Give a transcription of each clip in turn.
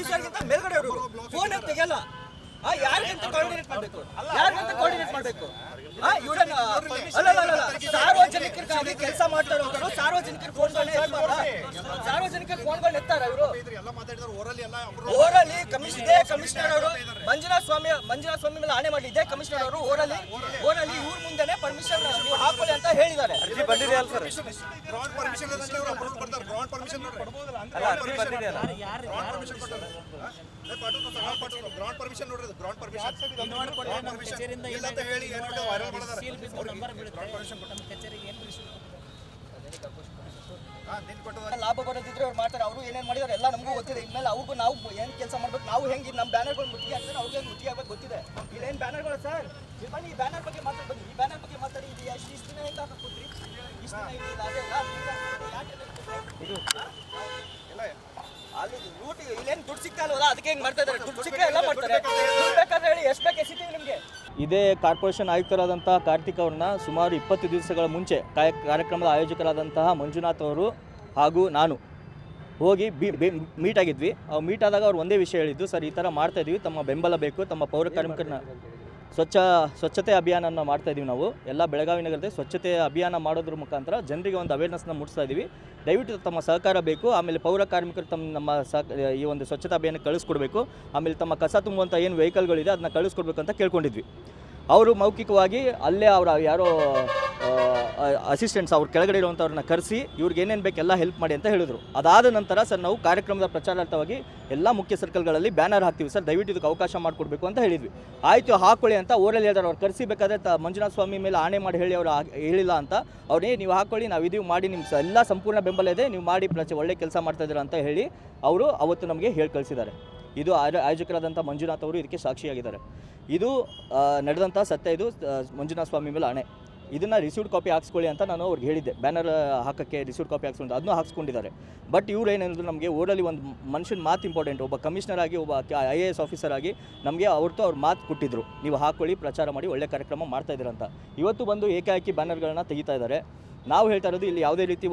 ಈಶ್ವರ್ಗಿಂತ ಮೇಲ್ಗಡೆ ಅವರು phone ತೆಗೆಯಲ್ಲ. ಯಾರಿಗಂತ coordinate ಮಾಡಬೇಕು, ಯಾರಿಗಂತ ಕೋಆರ್ಡಿನೇಟ್ ಮಾಡಬೇಕು? ಇವರನ್ನ ಸಾರ್ವಜನಿಕರಿಗಾಗಿ ಕೆಲಸ ಮಾಡ್ತಾ ಇರೋರು ಸಾರ್ವಜನಿಕರ ಫೋನ್ಗಳನ್ನ ಎತ್ತಾರ ಇವರು. ಓರಲಿ ಕಮಿಷನರ್ ಅವರು ಮಂಜುನಾಥ ಸ್ವಾಮಿ ಮೇಲೆ ಆಣೆ ಮಾಡಿ ಇದೇ ಕಮಿಷನರ್ ಅವರು ಓರಲಿ ಇವ್ರ ಮುಂದೆನೆ ಪರ್ಮಿಷನ್ ನೀವು ಹಾಕೊಳ್ಳಿ ಅಂತ ಹೇಳಿದ್ದಾರೆ. ಲಾಭ ಬರೋದಿದ್ರೆ ಅವ್ರು ಮಾಡ್ತಾರೆ. ಅವರು ಏನೇನು ಮಾಡಿದಾರೆ ಎಲ್ಲ ನಮಗೂ ಗೊತ್ತಿದೆ. ಇನ್ಮೇಲೆ ಅವ್ರಿಗೂ ನಾವು ಏನು ಕೆಲಸ ಮಾಡ್ಬೇಕು, ನಾವು ಹೆಂಗೆ ನಮ್ಮ ಬ್ಯಾನರ್ಗಳು ಮುತ್ತಿಗೆ ಆಗ್ತಾರೆ ಅವ್ರಿಗೆ ಮುತ್ತಿಗೆ ಆಗ್ಬೇಕು ಗೊತ್ತಿದೆ. ಇಲ್ಲೇನು ಬ್ಯಾನರ್ಗಳು ಸರ್, ಬನ್ನಿ ಈ ಬ್ಯಾನರ್ ಬಗ್ಗೆ ಮಾತಾಡಿ, ಬನ್ನಿ ಈ ಬ್ಯಾನರ್ ಬಗ್ಗೆ ಮಾತಾಡಿ. ಇದು ಇಷ್ಟು ದಿನ ಹೆಂಗೆ ಹಾಕೋದ್ರಿ, ಇಷ್ಟು ದಿನ ಇಲ್ಲ ಅದೇ ಅಲ್ಲಿ ಲೂಟಿ ಇಲ್ಲೇನು ದುಡ್ಡು ಸಿಗ್ತಾ ಇಲ್ವಲ್ಲ, ಅದಕ್ಕೆ ಹೆಂಗೆ ಮಾಡ್ತಾ ಇದ್ದಾರೆ. ದುಡ್ಡು ಸಿಕ್ಕರೆ ಎಲ್ಲ ಮಾಡ್ತಾರೆ. ದುಡ್ಡು ಬೇಕಾದ್ರೆ ಹೇಳಿ, ಎಷ್ಟು ಬೇಕು ಎಸಿತೀವಿ ನಿಮಗೆ. ಇದೇ ಕಾರ್ಪೊರೇಷನ್ ಆಯುಕ್ತರಾದಂಥ ಕಾರ್ತಿಕ್ ಅವ್ರನ್ನ ಸುಮಾರು 20 ದಿವಸಗಳ ಮುಂಚೆ ಕಾರ್ಯಕ್ರಮದ ಆಯೋಜಕರಾದಂತಹ ಮಂಜುನಾಥ್ ಅವರು ಹಾಗೂ ನಾನು ಹೋಗಿ ಮೀಟ್ ಆಗಿದ್ವಿ. ಮೀಟ್ ಆದಾಗ ಅವ್ರು ಒಂದೇ ವಿಷಯ ಹೇಳಿದ್ದು, ಸರ್ ಈ ಥರ ಮಾಡ್ತಾಯಿದ್ವಿ, ತಮ್ಮ ಬೆಂಬಲ ಬೇಕು, ತಮ್ಮ ಪೌರ ಕಾರ್ಮಿಕರನ್ನ ಸ್ವಚ್ಛತೆ ಅಭಿಯಾನವನ್ನು ಮಾಡ್ತಾಯಿದ್ದೀವಿ. ನಾವು ಎಲ್ಲ ಬೆಳಗಾವಿ ನಗರದಲ್ಲಿ ಸ್ವಚ್ಛತೆ ಅಭಿಯಾನ ಮಾಡೋದ್ರ ಮುಖಾಂತರ ಜನರಿಗೆ ಒಂದು ಅವೇರ್ನೆಸ್ನ ಮೂಡಿಸ್ತಾ ಇದ್ದೀವಿ. ದಯವಿಟ್ಟು ತಮ್ಮ ಸಹಕಾರ ಬೇಕು. ಆಮೇಲೆ ಪೌರ ಕಾರ್ಮಿಕರು ನಮ್ಮ ಈ ಒಂದು ಸ್ವಚ್ಛತಾ ಅಭಿಯಾನಕ್ಕೆ ಕಳಿಸ್ಕೊಡ್ಬೇಕು. ಆಮೇಲೆ ತಮ್ಮ ಕಸ ತುಂಬುವಂಥ ಏನು ವೆಹಿಕಲ್ಗಳಿದೆ ಅದನ್ನ ಕಳಿಸ್ಕೊಡ್ಬೇಕು ಅಂತ ಕೇಳ್ಕೊಂಡಿದ್ವಿ. ಅವರು ಮೌಖಿಕವಾಗಿ ಅಲ್ಲೇ ಅವರ ಯಾರೋ ಅಸಿಸ್ಟೆಂಟ್ಸ್ ಅವ್ರ ಕೆಳಗಡೆ ಇರುವಂಥವ್ರನ್ನ ಕರೆಸಿ ಇವ್ರಿಗೆ ಏನೇನು ಬೇಕೆಲ್ಲ ಹೆಲ್ಪ್ ಮಾಡಿ ಅಂತ ಹೇಳಿದ್ರು. ಅದಾದ ನಂತರ ಸರ್ ನಾವು ಕಾರ್ಯಕ್ರಮದ ಪ್ರಚಾರಾರ್ಥವಾಗಿ ಎಲ್ಲ ಮುಖ್ಯ ಸರ್ಕಲ್ಗಳಲ್ಲಿ ಬ್ಯಾನರ್ ಹಾಕ್ತೀವಿ ಸರ್, ದಯವಿಟ್ಟು ಇದಕ್ಕೆ ಅವಕಾಶ ಮಾಡಿಕೊಡ್ಬೇಕು ಅಂತ ಹೇಳಿದ್ವಿ. ಆಯಿತು ಹಾಕ್ಕೊಳ್ಳಿ ಅಂತ ಓರಲ್ಲಿ ಹೇಳಿದ್ರು. ಅವ್ರು ಕರೆಸಿಬೇಕಾದ್ರೆ ಮಂಜುನಾಥ ಸ್ವಾಮಿ ಮೇಲೆ ಆಣೆ ಮಾಡಿ ಹೇಳಿ ಅವರು ಹೇಳಿಲ್ಲ ಅಂತ ಅವ್ರೇ ನೀವು ಹಾಕ್ಕೊಳ್ಳಿ, ನಾವು ಇದೀವಿ ಮಾಡಿ, ನಿಮ್ಮ ಎಲ್ಲ ಸಂಪೂರ್ಣ ಬೆಂಬಲ ಇದೆ, ನೀವು ಮಾಡಿ ಒಳ್ಳೆ ಕೆಲಸ ಮಾಡ್ತಾಯಿದ್ದೀರಾ ಅಂತ ಹೇಳಿ ಅವರು ಅವತ್ತು ನಮಗೆ ಹೇಳಿ ಕಳಿಸಿದ್ದಾರೆ. ಇದು ಆಯೋಜಕರಾದಂಥ ಮಂಜುನಾಥ್ ಅವರು ಇದಕ್ಕೆ ಸಾಕ್ಷಿಯಾಗಿದ್ದಾರೆ. ಇದು ನಡೆದಂಥ ಸತ್ಯ. ಇದು ಮಂಜುನಾಥ ಸ್ವಾಮಿ ಮೇಲೆ ಆಣೆ. ಇದನ್ನು ರಿಸೀವ್ಡ್ ಕಾಪಿ ಹಾಕ್ಸ್ಕೊಳ್ಳಿ ಅಂತ ನಾನು ಅವ್ರಿಗೆ ಹೇಳಿದ್ದೆ. ಬ್ಯಾನರ್ ಹಾಕೋಕ್ಕೆ ರಿಸೀವ್ಡ್ ಕಾಪಿ ಹಾಕ್ಸ್ಕೊಂಡು ಅದನ್ನೂ ಹಾಕ್ಸ್ಕೊಂಡಿದ್ದಾರೆ. ಬಟ್ ಇವ್ರು ಏನೇನಿದ್ರು, ನಮಗೆ ಓರಲ್ಲಿ ಒಂದು ಮನುಷ್ಯನ ಮಾತು ಇಂಪಾರ್ಟೆಂಟ್. ಒಬ್ಬ ಕಮಿಷನರ್ ಆಗಿ, ಒಬ್ಬ IAS ಆಫೀಸರ್ ಆಗಿ ನಮಗೆ ಅವ್ರ ಮಾತು ಕೊಟ್ಟಿದ್ದರು, ನೀವು ಹಾಕ್ಕೊಳ್ಳಿ, ಪ್ರಚಾರ ಮಾಡಿ, ಒಳ್ಳೆ ಕಾರ್ಯಕ್ರಮ ಮಾಡ್ತಾಯಿದ್ದೀರ ಅಂತ. ಇವತ್ತು ಬಂದು ಏಕಾಏಕಿ ಬ್ಯಾನರ್ಗಳನ್ನ ತೆಗಿತಾ ಇದ್ದಾರೆ. ನಾವು ಹೇಳ್ತಾ ಇರೋದು, ಇಲ್ಲಿ ಯಾವುದೇ ರೀತಿ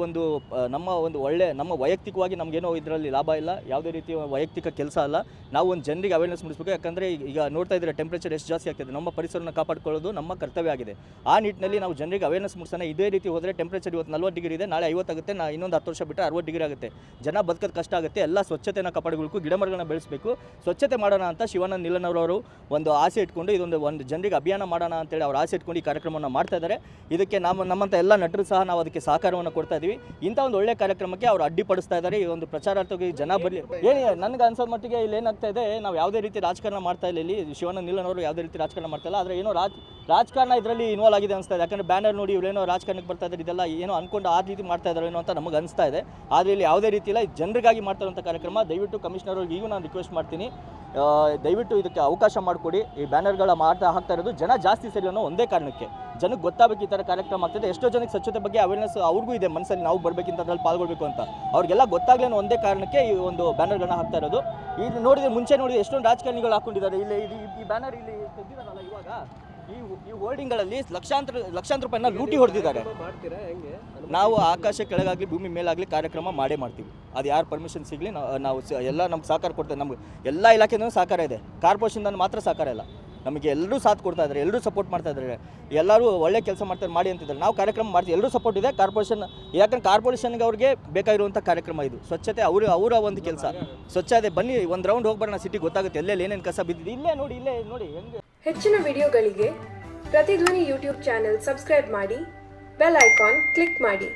ನಮ್ಮ ವೈಯಕ್ತಿಕವಾಗಿ ನಮಗೇನೋ ಇದರಲ್ಲಿ ಲಾಭ ಇಲ್ಲ, ಯಾವುದೇ ರೀತಿ ವೈಯಕ್ತಿಕ ಕೆಲಸ ಅಲ್ಲ. ನಾವು ಒಂದು ಜನರಿಗೆ ಅವೇರ್ನೆಸ್ ಮೂಡಿಸಬೇಕು. ಯಾಕಂದರೆ ಈಗ ನೋಡ್ತಾ ಇದ್ದರೆ ಟೆಂಪ್ರೇಚರ್ ಎಷ್ಟು ಜಾಸ್ತಿ ಆಗ್ತಿದೆ. ನಮ್ಮ ಪರಿಸರನ ಕಾಪಾಡ್ಕೊಳ್ಳೋದು ನಮ್ಮ ಕರ್ತವ್ಯ ಆಗಿದೆ. ಆ ನಿಟ್ಟಿನಲ್ಲಿ ನಾವು ಜನರಿಗೆ ಅವೇರ್ನೆಸ್ ಮೂಡಿಸೋಣ. ಇದೇ ರೀತಿ ಹೋದರೆ ಟೆಂಪ್ರೇಚರ್ ಇವತ್ತು 40 ಡಿಗ್ರಿ ಇದೆ, ನಾಳೆ 50 ಆಗುತ್ತೆ, ಇನ್ನೊಂದು 10 ವರ್ಷ ಬಿಟ್ಟರೆ 60 ಡಿಗ್ರಿ ಆಗುತ್ತೆ. ಜನ ಬದುಕೋದು ಕಷ್ಟ ಆಗುತ್ತೆ. ಎಲ್ಲ ಸ್ವಚ್ಛತೆಯನ್ನು ಕಾಪಾಡಬೇಕು, ಗಿಡ ಮರಗಳನ್ನ ಬೆಳೆಸಬೇಕು, ಸ್ವಚ್ಛತೆ ಮಾಡೋಣ ಅಂತ ಶಿವಾನಂದ ನೀಲನವರವರು ಒಂದು ಆಸೆ ಇಟ್ಕೊಂಡು ಒಂದು ಜನರಿಗೆ ಅಭಿಯಾನ ಮಾಡೋಣ ಅಂತೇಳಿ ಅವ್ರು ಆಸೆ ಇಟ್ಕೊಂಡು ಈ ಕಾರ್ಯಕ್ರಮವನ್ನು ಮಾಡ್ತಾ ಇದ್ದಾರೆ. ಇದಕ್ಕೆ ನಮ್ಮಂಥ ಎಲ್ಲ ನಟರು ಸಹ ನಾವು ಅದಕ್ಕೆ ಸಹಕಾರವನ್ನು ಕೊಡ್ತಾ ಇದ್ದೀವಿ. ಇಂಥ ಒಂದು ಒಳ್ಳೆ ಕಾರ್ಯಕ್ರಮಕ್ಕೆ ಅವರು ಅಡ್ಡಿಪಡಿಸ್ತಾ ಇದ್ದಾರೆ. ಈ ಒಂದು ಪ್ರಚಾರಾರ್ಥವಾಗಿ ಜನ ಬರಲಿ ಹೇಳಿ. ನನಗೆ ಅನ್ಸೋದ ಮಟ್ಟಿಗೆ ಇಲ್ಲಿ ಏನಾಗ್ತಾ ಇದೆ, ನಾವು ಯಾವುದೇ ರೀತಿ ರಾಜಕಾರಣ ಮಾಡ್ತಾ ಇಲ್ಲ. ಇಲ್ಲಿ ಶಿವಾನಂದ ನೀಲನವರು ಯಾವುದೇ ರೀತಿ ರಾಜಕಾರಣ ಮಾಡ್ತಾ ಇಲ್ಲ. ಆದರೆ ಏನೋ ರಾಜಕಾರಣ ಇದರಲ್ಲಿ ಇನ್ವಾಲ್ವ್ ಆಗಿದೆ ಅನಿಸ್ತಾ ಇದೆ. ಯಾಕಂದರೆ ಬ್ಯಾನರ್ ನೋಡಿ ಇವರೇನೋ ರಾಜಕಾರಣಕ್ಕೆ ಬರ್ತಾ ಇದ್ದಾರೆ, ಇದೆಲ್ಲ ಏನೋ ಅಂದ್ಕೊಂಡು ಆ ರೀತಿ ಮಾಡ್ತಾ ಇದ್ದಾರೆ ಏನೋ ಅಂತ ನಮಗೆ ಅನಿಸ್ತಾ ಇದೆ. ಆದರೆ ಇಲ್ಲಿ ಯಾವುದೇ ರೀತಿ ಇಲ್ಲ, ಜನರಿಗಾಗಿ ಮಾಡ್ತಾ ಇರುವಂಥ ಕಾರ್ಯಕ್ರಮ. ದಯವಿಟ್ಟು ಕಮಿಷನರ್ ಅವ್ರಿಗೆ ಈಗೂ ನಾನು ರಿಕ್ವೆಸ್ಟ್ ಮಾಡ್ತೀನಿ, ದಯವಿಟ್ಟು ಇದಕ್ಕೆ ಅವಕಾಶ ಮಾಡಿಕೊಡಿ. ಈ ಬ್ಯಾನರ್ಗಳ ಹಾಕ್ತಾ ಇರೋದು ಜನ ಜಾಸ್ತಿ ಸರಿ ಅನ್ನೋ ಒಂದೇ ಕಾರಣಕ್ಕೆ. ಜನಕ್ಕೆ ಗೊತ್ತಾಗಬೇಕು ಈ ಥರ ಕಾರ್ಯಕ್ರಮ ಆಗ್ತಿದೆ. ಎಷ್ಟೋ ಜನಕ್ಕೆ ಸ್ವಚ್ಛತೆ ಬಗ್ಗೆ ಅವೇರ್ನೆಸ್ ಅವ್ರಿಗೂ ಇದೆ ಮನಸ್ಸಲ್ಲಿ, ನಾವು ಬರಬೇಕಿಂತ ಅದ್ರಲ್ಲಿ ಪಾಲ್ಗೊಳ್ಬೇಕು ಅಂತ. ಅವ್ರಿಗೆಲ್ಲ ಗೊತ್ತಾಗಲೇನೋ ಒಂದೇ ಕಾರಣಕ್ಕೆ ಈ ಒಂದು ಬ್ಯಾನರ್ಗಳನ್ನ ಹಾಕ್ತಾ ಇರೋದು. ಇಲ್ಲಿ ನೋಡಿದ್ರೆ ಮುಂಚೆ ನೋಡಿದ್ರೆ ಎಷ್ಟೊಂದು ರಾಜಕಾರಣಿಗಳು ಹಾಕ್ಕೊಂಡಿದ್ದಾರೆ. ಇಲ್ಲಿ ಈ ಬ್ಯಾನರ್ ಇಲ್ಲಿ ತೆಗೆದಿದ್ದಾರಲ್ಲ ಇವಾಗ, ಈ ಹೋರ್ಡಿಂಗ್ಗಳಲ್ಲಿ ಲಕ್ಷಾಂತರ ರೂಪಾಯಿನ ಲೂಟಿ ಹೊಡೆದಿದ್ದಾರೆ. ನಾವು ಆಕಾಶ ಕೆಳಗಾಗಲಿ ಭೂಮಿ ಮೇಲಾಗಲಿ ಕಾರ್ಯಕ್ರಮ ಮಾಡೇ ಮಾಡ್ತೀವಿ. ಅದು ಯಾರು ಪರ್ಮಿಷನ್ ಸಿಗಲಿ ನಾವು ಎಲ್ಲ ನಮ್ಗೆ ಸಹಕಾರ ಕೊಡ್ತೇವೆ. ನಮ್ಗೆ ಎಲ್ಲ ಇಲಾಖೆಯಿಂದ ಸಹಕಾರ ಇದೆ, ಕಾರ್ಪೊರೇಷನ್ ಮಾತ್ರ ಸಹಕಾರ ಇಲ್ಲ. ನಮಗೆ ಎಲ್ಲರೂ ಸಾಥ್ ಕೊಡ್ತಾ ಇದ್ದಾರೆ, ಎಲ್ಲರೂ ಸಪೋರ್ಟ್ ಮಾಡ್ತಾ ಇದ್ದಾರೆ, ಎಲ್ಲರೂ ಒಳ್ಳೆ ಕೆಲಸ ಮಾಡ್ತಾರೆ ಮಾಡಿ ಅಂತಿದ್ದಾರೆ. ನಾವು ಕಾರ್ಯಕ್ರಮ ಮಾಡ್ತೀವಿ, ಎಲ್ಲರೂ ಸಪೋರ್ಟ್ ಇದೆ. ಕಾರ್ಪೊರೇಷನ್ ಯಾಕಂದ್ರೆ ಕಾರ್ಪೊರೇಷನ್ಗೆ ಅವ್ರಿಗೆ ಬೇಕಾಗಿರುವಂಥ ಕಾರ್ಯಕ್ರಮ ಇದು. ಸ್ವಚ್ಛತೆ ಅವರ ಒಂದು ಕೆಲಸ ಸ್ವಚ್ಛತೆ. ಬನ್ನಿ ಒಂದು ರೌಂಡ್ ಹೋಗ್ಬರೋಣ, ಸಿಟಿ ಗೊತ್ತಾಗುತ್ತೆ ಎಲ್ಲೆಲ್ಲಿ ಏನೇನು ಕಸ ಬಿದ್ದಿದೆ. ಇಲ್ಲೇ ನೋಡಿ ಹೆಂಗೆ. ಹೆಚ್ಚಿನ ವಿಡಿಯೋಗಳಿಗೆ ಪ್ರತಿಧ್ವನಿ ಯೂಟ್ಯೂಬ್ ಚಾನೆಲ್ ಸಬ್ಸ್ಕ್ರೈಬ್ ಮಾಡಿ, ಬೆಲ್ ಐಕಾನ್ ಕ್ಲಿಕ್ ಮಾಡಿ.